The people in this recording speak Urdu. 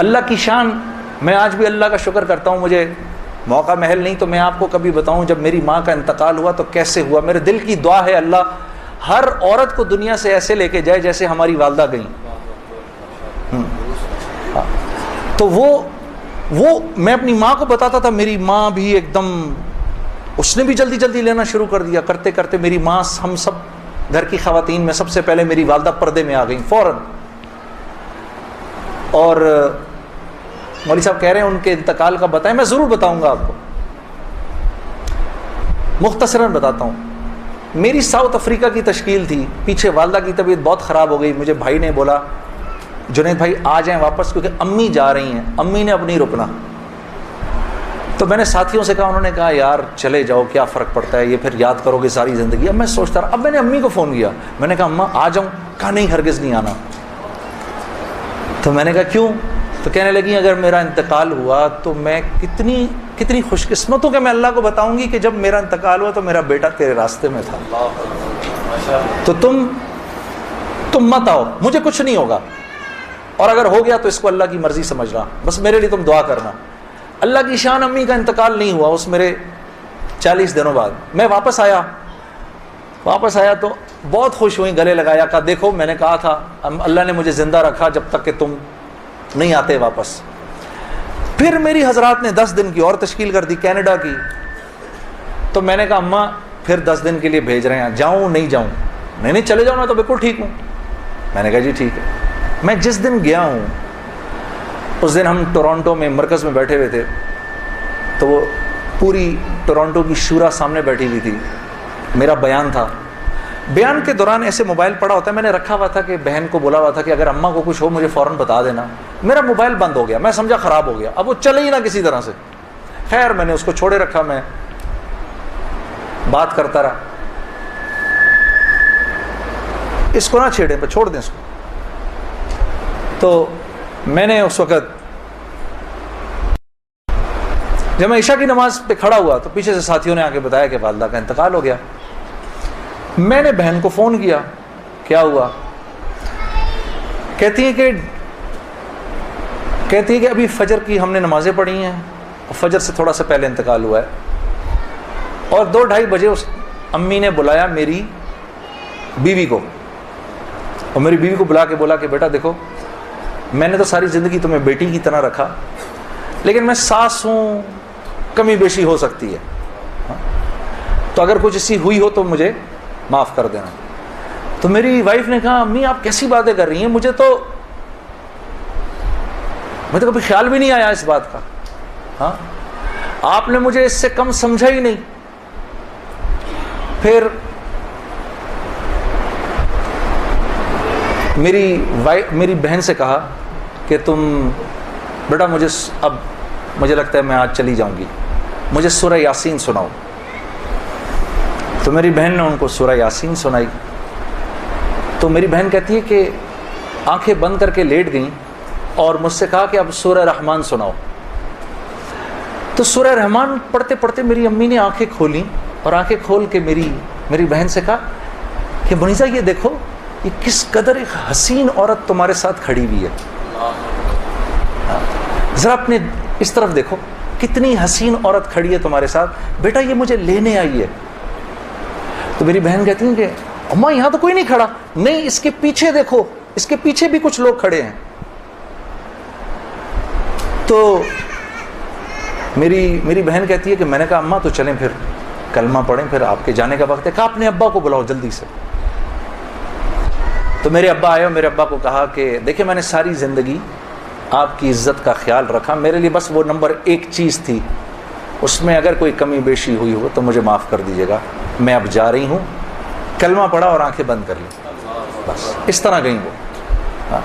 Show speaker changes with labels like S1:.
S1: اللہ کی شان میں آج بھی اللہ کا شکر کرتا ہوں. مجھے موقع محل نہیں تو میں آپ کو کبھی بتاؤں جب میری ماں کا انتقال ہوا تو کیسے ہوا. میرے دل کی دعا ہے اللہ ہر عورت کو دنیا سے ایسے لے کے جائے جیسے ہماری والدہ گئیں. تو وہ میں اپنی ماں کو بتاتا تھا, میری ماں بھی ایک دم, اس نے بھی جلدی جلدی لینا شروع کر دیا. کرتے کرتے میری ماں, ہم سب گھر کی خواتین میں سب سے پہلے میری والدہ پردے میں آ گئیں فوراً. اور مولوی صاحب کہہ رہے ہیں ان کے انتقال کا بتائیں, میں ضرور بتاؤں گا آپ کو, مختصراً بتاتا ہوں. میری ساؤتھ افریقہ کی تشکیل تھی, پیچھے والدہ کی طبیعت بہت خراب ہو گئی. مجھے بھائی نے بولا جنید بھائی آ جائیں واپس کیونکہ امی جا رہی ہیں, امی نے اب نہیں رکنا. تو میں نے ساتھیوں سے کہا, انہوں نے کہا یار چلے جاؤ کیا فرق پڑتا ہے, یہ پھر یاد کرو گے ساری زندگی. اب میں سوچتا رہا, اب میں نے امی کو فون کیا, میں نے کہا اماں آ جاؤں, کہا نہیں ہرگز نہیں آنا. تو میں نے کہا کیوں؟ تو کہنے لگی اگر میرا انتقال ہوا تو میں کتنی خوش قسمت ہوں کہ میں اللہ کو بتاؤں گی کہ جب میرا انتقال ہوا تو میرا بیٹا تیرے راستے میں تھا, تو تم مت آؤ, مجھے کچھ نہیں ہوگا, اور اگر ہو گیا تو اس کو اللہ کی مرضی سمجھ رہا, بس میرے لیے تم دعا کرنا. اللہ کی شان امی کا انتقال نہیں ہوا. اس میرے 40 دنوں بعد میں واپس آیا تو بہت خوش ہوئی, گلے لگایا, کہا دیکھو میں نے کہا تھا اللہ نے مجھے زندہ رکھا جب تک کہ تم نہیں آتے واپس. پھر میری حضرات نے 10 دن کی اور تشکیل کر دی کینیڈا کی. تو میں نے کہا اماں پھر 10 دن کے لیے بھیج رہے ہیں, جاؤں نہیں جاؤں؟ نہیں چلے جاؤ, میں تو بالکل ٹھیک ہوں. میں نے کہا جی ٹھیک ہے. میں جس دن گیا ہوں اس دن ہم ٹورانٹو میں مرکز میں بیٹھے ہوئے تھے, تو وہ پوری ٹورانٹو کی شورا سامنے بیٹھی ہوئی تھی. میرا بیان تھا, بیان کے دوران ایسے موبائل پڑا ہوتا ہے, میں نے رکھا ہوا تھا کہ بہن کو بولا ہوا تھا کہ اگر اماں کو کچھ ہو مجھے فوراً بتا دینا. میرا موبائل بند ہو گیا, میں سمجھا خراب ہو گیا, اب وہ چلے ہی نہ کسی طرح سے. خیر میں نے اس کو چھوڑے رکھا, میں بات کرتا رہا. اس کو نہ چھیڑیں, پہ چھوڑ دیں اس کو. تو میں نے اس وقت جب میں عشاء کی نماز پہ کھڑا ہوا تو پیچھے سے ساتھیوں نے آ کے بتایا کہ والدہ کا انتقال ہو گیا. میں نے بہن کو فون کیا, کیا ہوا؟ کہتی ہے کہ ابھی فجر کی ہم نے نمازیں پڑھی ہیں, اور فجر سے تھوڑا سا پہلے انتقال ہوا ہے. اور 2-2:30 بجے اس امی نے بلایا میری بیوی کو, اور میری بیوی کو بلا کے بولا کہ بیٹا دیکھو میں نے تو ساری زندگی تمہیں بیٹی کی طرح رکھا, لیکن میں ساس ہوں, کمی بیشی ہو سکتی ہے, تو اگر کچھ ایسی ہوئی ہو تو مجھے معاف کر دینا. تو میری وائف نے کہا امی آپ کیسی باتیں کر رہی ہیں, مجھے تو کبھی خیال بھی نہیں آیا اس بات کا. ہاں آپ نے مجھے اس سے کم سمجھا ہی نہیں. پھر میری بہن سے کہا کہ تم بیٹا مجھے لگتا ہے میں آج چلی جاؤں گی, مجھے سورہ یاسین سناؤ. تو میری بہن نے ان کو سورہ یاسین سنائی. تو میری بہن کہتی ہے کہ آنکھیں بند کر کے لیٹ گئیں اور مجھ سے کہا کہ اب سورہ رحمان سناؤ. تو سورہ رحمان پڑھتے پڑھتے میری امی نے آنکھیں کھولیں, اور آنکھیں کھول کے میری بہن سے کہا کہ منیزہ یہ دیکھو یہ کس قدر ایک حسین عورت تمہارے ساتھ کھڑی ہوئی ہے, ذرا اپنے اس طرف دیکھو کتنی حسین عورت کھڑی ہے تمہارے ساتھ, بیٹا یہ مجھے لینے آئی ہے. تو میری بہن کہتی ہیں کہ اماں یہاں تو کوئی نہیں کھڑا. نہیں اس کے پیچھے دیکھو, اس کے پیچھے بھی کچھ لوگ کھڑے ہیں. تو میری بہن کہتی ہے کہ میں نے کہا اماں تو چلیں پھر کلمہ پڑھیں, پھر آپ کے جانے کا وقت ہے. کہا اپنے ابا کو بلاؤ جلدی سے. تو میرے ابا آئے اور میرے ابا کو کہا کہ دیکھیں میں نے ساری زندگی آپ کی عزت کا خیال رکھا, میرے لیے بس وہ نمبر 1 چیز تھی, اس میں اگر کوئی کمی بیشی ہوئی ہو تو مجھے معاف کر دیجیے گا. میں اب جا رہی ہوں. کلمہ پڑھا اور آنکھیں بند کر لی, بس اس طرح گئیں وہ. ہاں